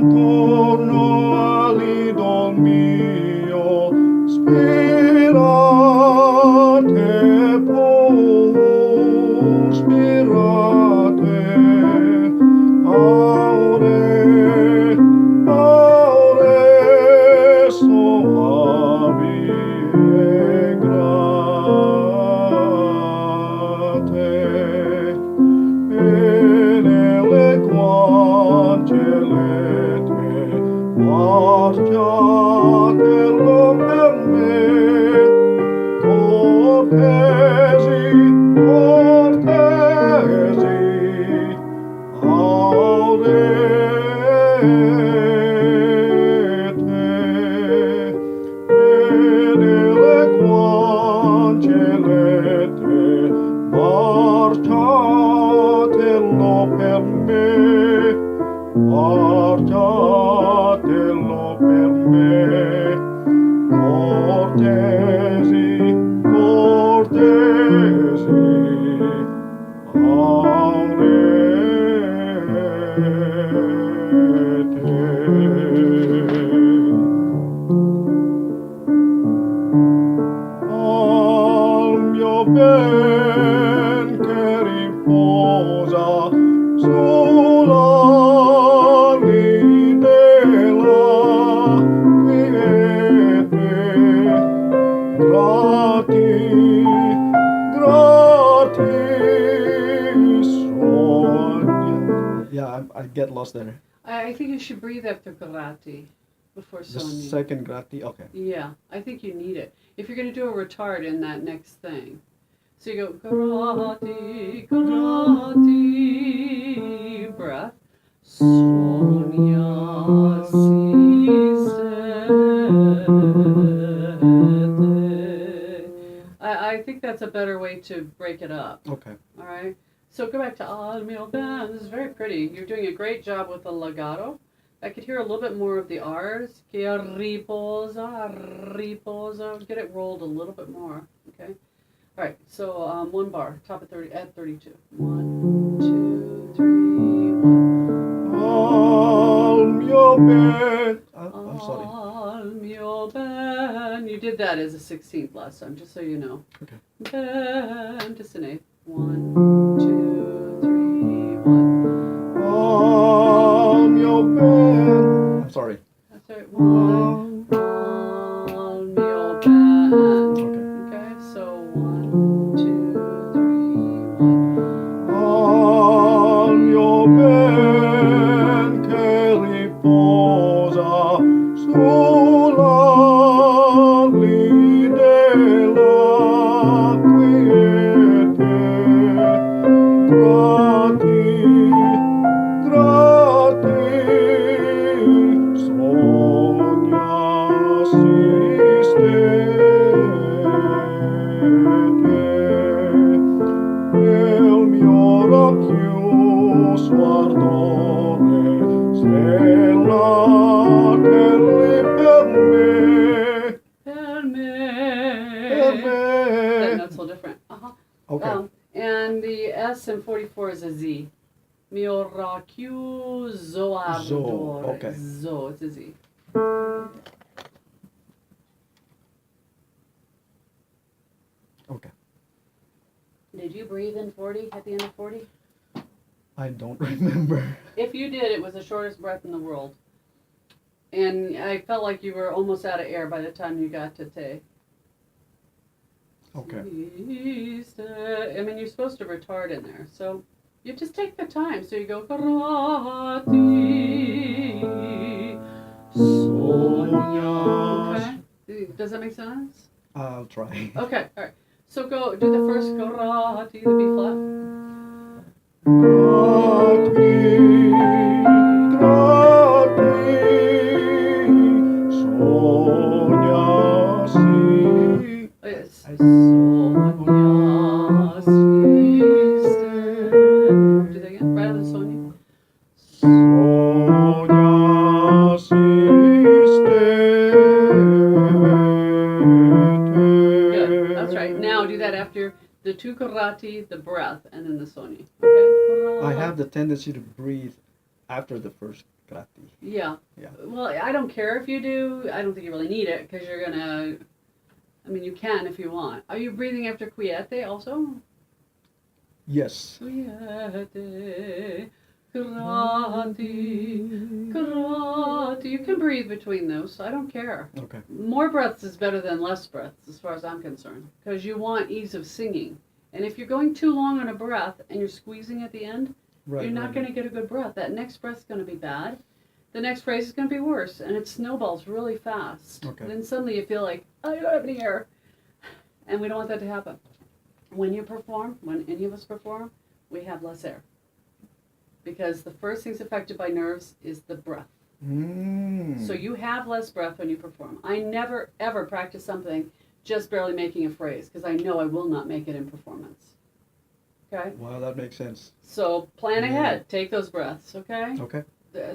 Intorno all'idol mio, spirate spirate, aure, aure soavi e grate, e nelle quangelete marciatello per me, cortesi, cortesi, aurete, e nelle quangelete marciatello per me, marciatello per me, cortesi, cortesi, al mio ben che riposa sull'ali della quiete, grati, grati sogni. Yeah, I get lost there. I think you should breathe after grati before The sogni. second grati, okay. Yeah, I think you need it. If you're going to do a retard in that next thing. So you go grati, grati, breath. Sonia sistete. I think that's a better way to break it up. Okay. All right. So go back to al mio ben. This is very pretty. You're doing a great job with the legato. I could hear a little bit more of the R's. Che riposa, riposa. Get it rolled a little bit more. Okay. All right. So one bar, top of 30 at 32. 1, 2, 3, 1. Al mio ben. I'm sorry. Al mio ben. You did that as a 16th last time, just so you know. Okay. Ben, just an eighth. 1, 2, 3, 1. Al mio ben. I'm sorry. That's right. 1. Al mio ben. Okay. So 1, 2, 3, 1. Al mio ben che riposa sull'ali della quiete, grati, grati, sogna assistete, nel mio racchiuso ardore, svellateli per me, Per me. per me. That note's a little different. Okay. And the S in 44 is a Z. Mio racchiuso ardore. okay. Zo, it's a Z. Okay. Did you breathe in 40 at the end of 40? I don't remember. If you did, it was the shortest breath in the world. And I felt like you were almost out of air by the time you got to te. Okay. I mean, you're supposed to retard in there. So you just take the time. So you go, grati, sogna. Okay? Does that make sense? I'll try. Okay, all right. So go do the first grati, the B flat. Grati, grati, sogna si. Yes. Sogna esiste. Do that again. Right on the Sonia. Sogna esiste. Good. That's right. Now do that after the two karate, the breath, and then the soni. Okay? I have the tendency to breathe after the first krati. Yeah. Yeah. Well, I don't care if you do. I don't think you really need it because you're going to, I mean, you can if you want. Are you breathing after quiete also? Yes. Quiete, karate, karate. You can breathe between those, so I don't care. Okay. More breaths is better than less breaths as far as I'm concerned because you want ease of singing. And if you're going too long on a breath and you're squeezing at the end, Right. you're not going to get a good breath. That next breath's going to be bad. The next phrase is going to be worse, and it snowballs really fast. Okay. Then suddenly you feel like, oh, you don't have any air. And we don't want that to happen. When you perform, when any of us perform, we have less air. Because the first thing's affected by nerves is the breath. So you have less breath when you perform. I never, ever practice something just barely making a phrase because I know I will not make it in performance. Okay? Wow, that makes sense. So plan ahead. Take those breaths, okay? Okay.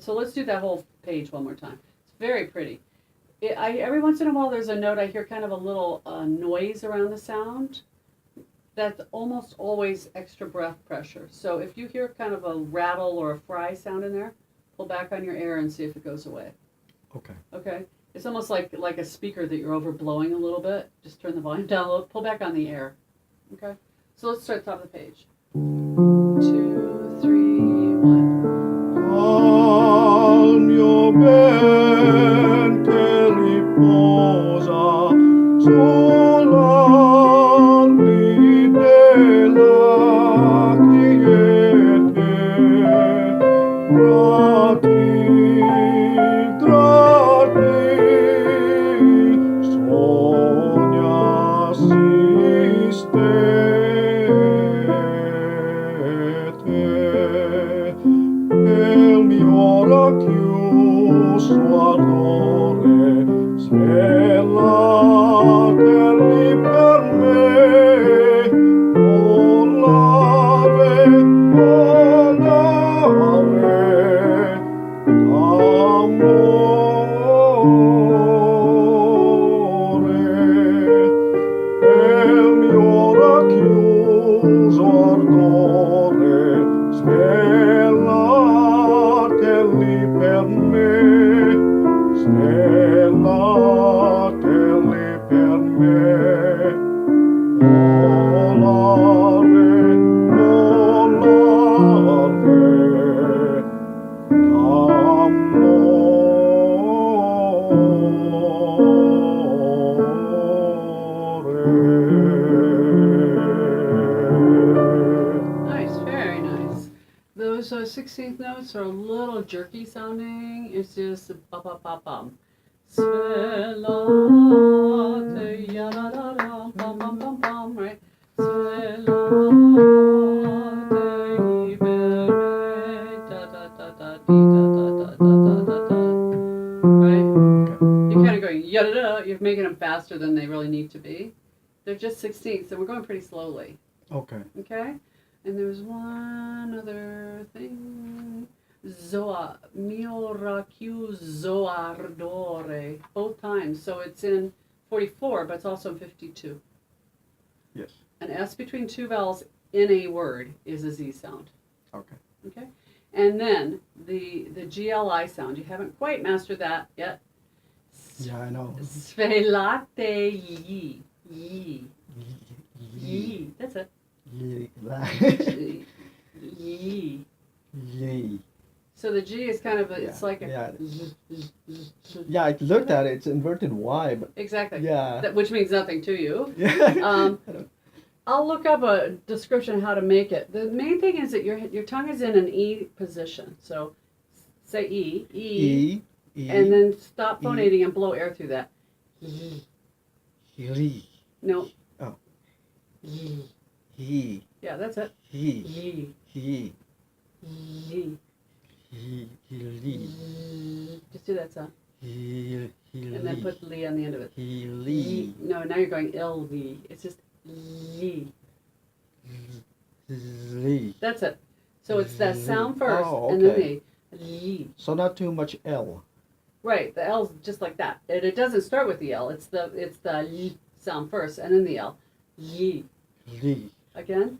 So let's do that whole page one more time. It's very pretty. Every once in a while there's a note I hear kind of a little noise around the sound. That's almost always extra breath pressure. So if you hear kind of a rattle or a fry sound in there, pull back on your air and see if it goes away. Okay. Okay? It's almost like a speaker that you're overblowing a little bit. Just turn the volume down a little, pull back on the air. Okay? So let's start top of the page. 2, 3, 1. Calm your mente riposa sull'armi della quiete. Grati, sogna sistete. Il mio racchiuso ardore svelateli per me, volare, volare d'amore. Il mio racchiuso ardore svelateli per me, svelateli per me. Volare, volare d'amore. Nice, very nice. Those 16th notes are a little jerky sounding. It's just ba-ba-ba-bum. Svelate, ya-da-da-da, bum-bum-bum-bum, right? Svelate, ibelme, da-da-da-da-dee-da-da-da-da-da-da. Right? You're kind of going, ya-da-da. You're making them faster than they really need to be. They're just 16ths, and we're going pretty slowly. Okay. Okay? And there's one other thing. Zoa, mio racchiu zoardore. Both times. So it's in 44, but it's also in 52. Yes. An S between two vowels in a word is a Z sound. Okay. Okay? And then the GLI sound. You haven't quite mastered that yet. Yeah, I know. Svelate yi. Yi. Yi. That's it. Yi. Yay. So the G is kind of it's like a Yeah, I looked at it. It's inverted Y, but exactly. yeah. Which means nothing to you. Yeah. I'll look up a description of how to make it. The main thing is that your tongue is in an E position. So say E, and then stop phonating and blow air through that. No. Oh. Yeah, that's it. He. Just do that sound. And then put li on the end of it. He. No, now you're going LV. It's just li. That's it. So it's that sound first, and then the li. So not too much L. Right, the L's just like that. It doesn't start with the L. It's the li sound first, and then the L. Li. Ri. Again.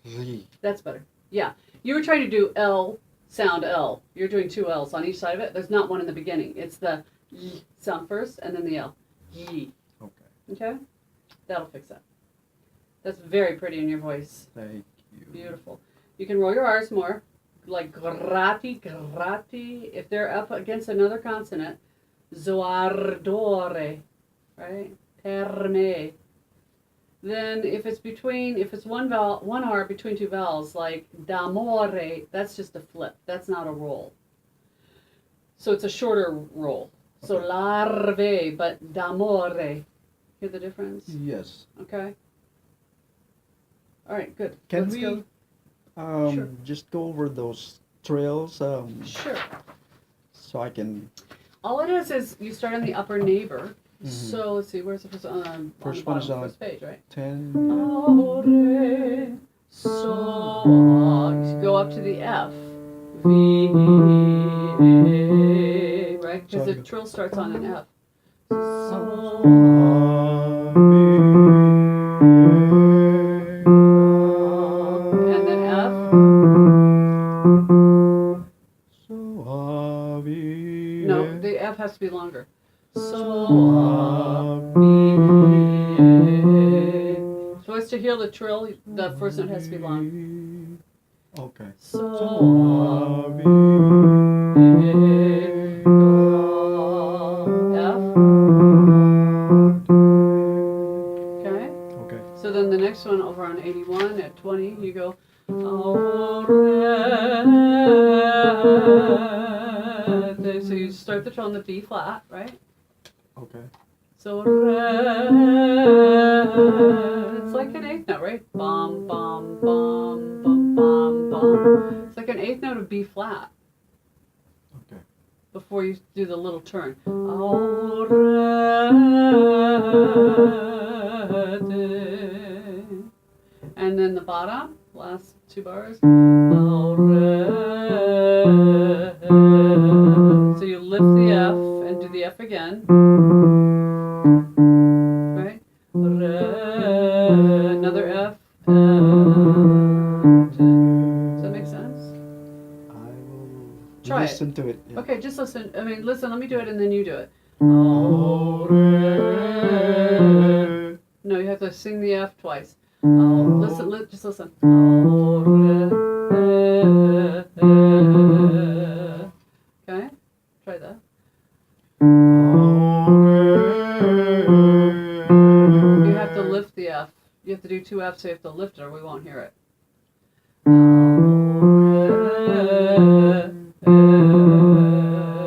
Ri. That's better. Yeah. You were trying to do L sound L. You're doing two L's on each side of it. There's not one in the beginning. It's the Y sound first and then the L. Y. Okay. Okay? That'll fix that. That's very pretty in your voice. Thank you. Beautiful. You can roll your R's more. Like grati, grati. If they're up against another consonant, zoardore. Right? Per me. Then if it's one vowel, one R between two vowels, like d'amore, that's just a flip. That's not a roll. So it's a shorter roll. So Okay. larve, but d'amore. Hear the difference? Yes. Okay. All right, good. Can Let's we go. Sure. just go over those trails Sure. so I can... All it is you start on the upper neighbor. Mhm. So let's see, where's the first on First the one bottom, is on first page, right? 10. Oh, re, so, you go up to the F. V, right? Because So- the trill starts on an F. So, and then F. No, the F has to be longer. So, so as to hear the trill, the first note has to be long. Okay. So, F. Okay. Okay. So then the next one over on 81 at 20, you go. So you start the trill on the B flat, right? Okay. So it's like an eighth note, right? Bum bum bum bum bum bum. It's like an eighth note of B flat Okay. before you do the little turn. And then the bottom, last two bars. So you lift the F and do the F again. Right? Another F. Does that make sense? I will Try it. listen to it. Yeah. Okay, just listen. Listen, let me do it and then you do it. No, you have to sing the F twice. Listen, just listen. Okay? Try that. You have to lift the F. You have to do two Fs, so you have to lift it or we won't hear it.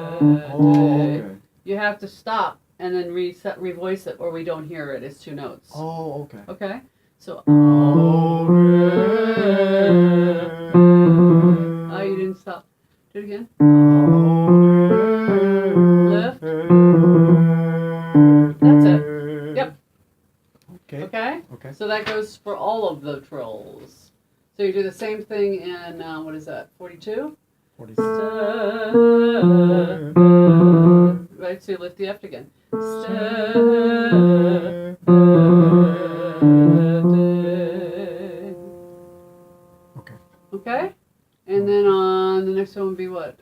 Okay. You have to stop and then revoice it or we don't hear it. It's two notes. Oh, okay. Okay? So, you didn't stop. Do it again. Lift. That's it. Yep. Okay. Okay? Okay. So that goes for all of the trills. So you do the same thing in, what is that, 42? 46. Right, so you lift the F again. Okay. Okay? And then on the next one would be what?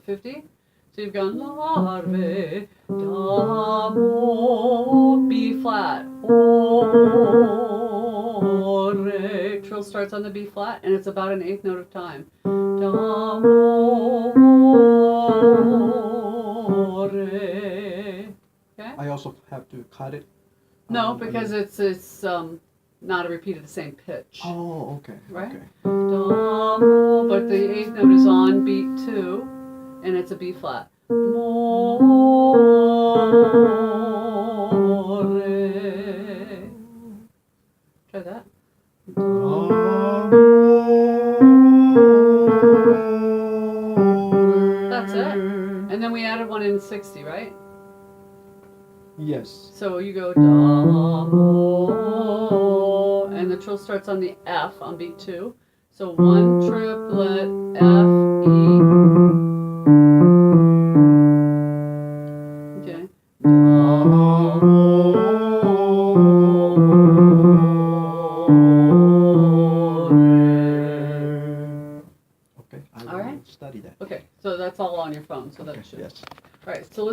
50? So you've gone larve, damo, B flat, o, re. Trill starts on the B flat and it's about an eighth note of time. Damo, re. Okay? I also have to cut it. No, because it's not a repeat of the same pitch. Oh, okay. Right? Okay. Do, but the eighth note is on beat 2, and it's a B flat. Mo, re. Try that. That's it. And then we added one in 60, right? Yes. So you go da, mo, and the trill starts on the F on beat 2. So one triplet F, E. Okay. Da, mo, Okay, I All will right. study that. Okay, so that's all on your phone, so that Okay, should. yes. All right, so